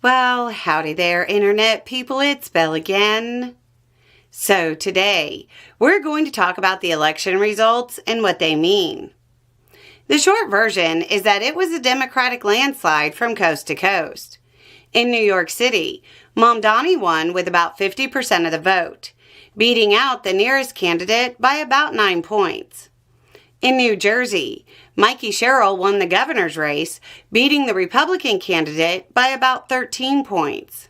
Well, howdy there, Internet people. It's Beau again. So today, we're going to talk about the election results and what they mean. The short version is that it was a Democratic landslide from coast to coast. In New York City, Mamdani won with about 50% of the vote, beating out the nearest candidate by about 9 points. In New Jersey, Sherrill won the governor's race, beating the Republican candidate by about 13 points.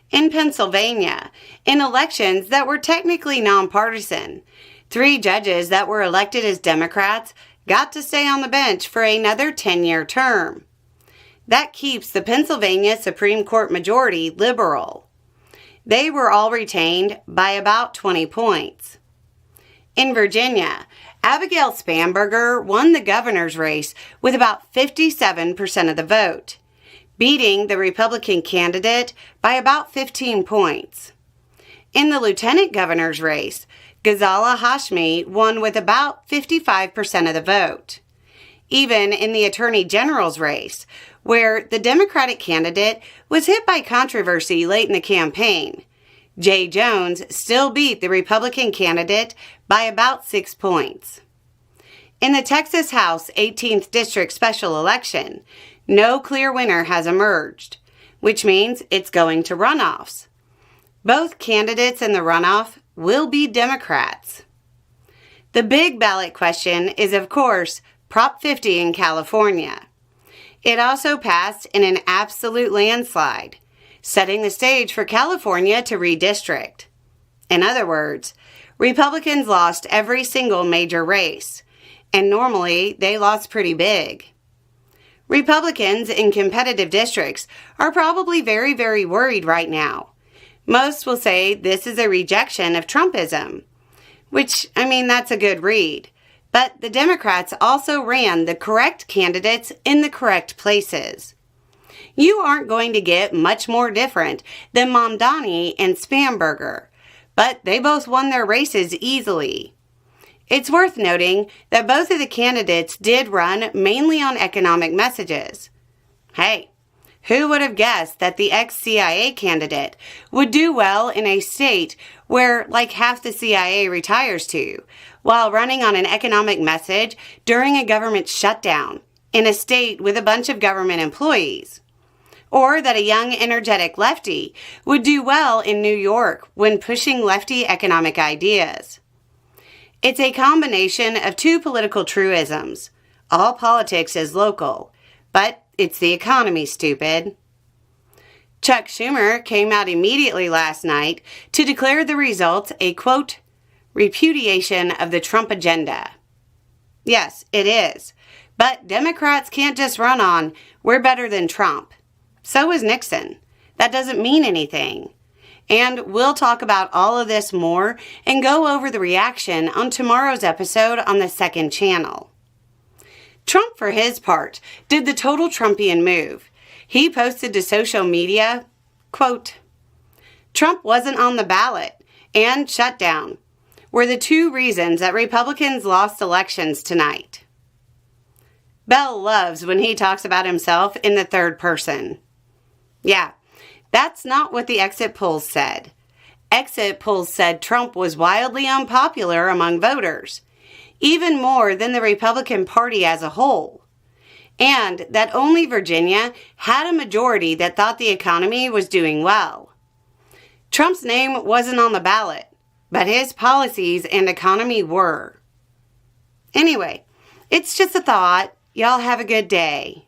In Pennsylvania, in elections that were technically nonpartisan, 3 judges that were elected as Democrats got to stay on the bench for another 10-year term. That keeps the Pennsylvania Supreme Court majority liberal. They were all retained by about 20 points. In Virginia, Abigail Spanberger won the governor's race with about 57% of the vote, beating the Republican candidate by about 15 points. In the lieutenant governor's race, Ghazala Hashmi won with about 55% of the vote. Even in the attorney general's race, where the Democratic candidate was hit by controversy late in the campaign, Jay Jones still beat the Republican candidate by about 6 points. In the Texas House 18th District special election, no clear winner has emerged, which means it's going to runoffs. Both candidates in the runoff will be Democrats. The big ballot question is, of course, Prop 50 in California. It also passed in an absolute landslide, setting the stage for California to redistrict. In other words, Republicans lost every single major race, and normally they lost pretty big. Republicans in competitive districts are probably very, very worried right now. Most will say this is a rejection of Trumpism, which, that's a good read. But the Democrats also ran the correct candidates in the correct places. You aren't going to get much more different than Mamdani and Spanberger, but they both won their races easily. It's worth noting that both of the candidates did run mainly on economic messages. Hey, who would have guessed that the ex-CIA candidate would do well in a state where like half the CIA retires to, while running on an economic message during a government shutdown in a state with a bunch of government employees? Or that a young, energetic lefty would do well in New York when pushing lefty economic ideas. It's a combination of 2 political truisms. All politics is local, but it's the economy, stupid. Chuck Schumer came out immediately last night to declare the results a, quote, repudiation of the Trump agenda. Yes, it is. But Democrats can't just run on, we're better than Trump. So is Nixon. That doesn't mean anything. And we'll talk about all of this more and go over the reaction on tomorrow's episode on the second channel. Trump, for his part, did the total Trumpian move. He posted to social media, quote, Trump wasn't on the ballot and shut down were the 2 reasons that Republicans lost elections tonight. Beau loves when he talks about himself in the third person. Yeah, that's not what the exit polls said. Exit polls said Trump was wildly unpopular among voters, even more than the Republican Party as a whole, and that only Virginia had a majority that thought the economy was doing well. Trump's name wasn't on the ballot, but his policies and economy were. Anyway, it's just a thought. Y'all have a good day.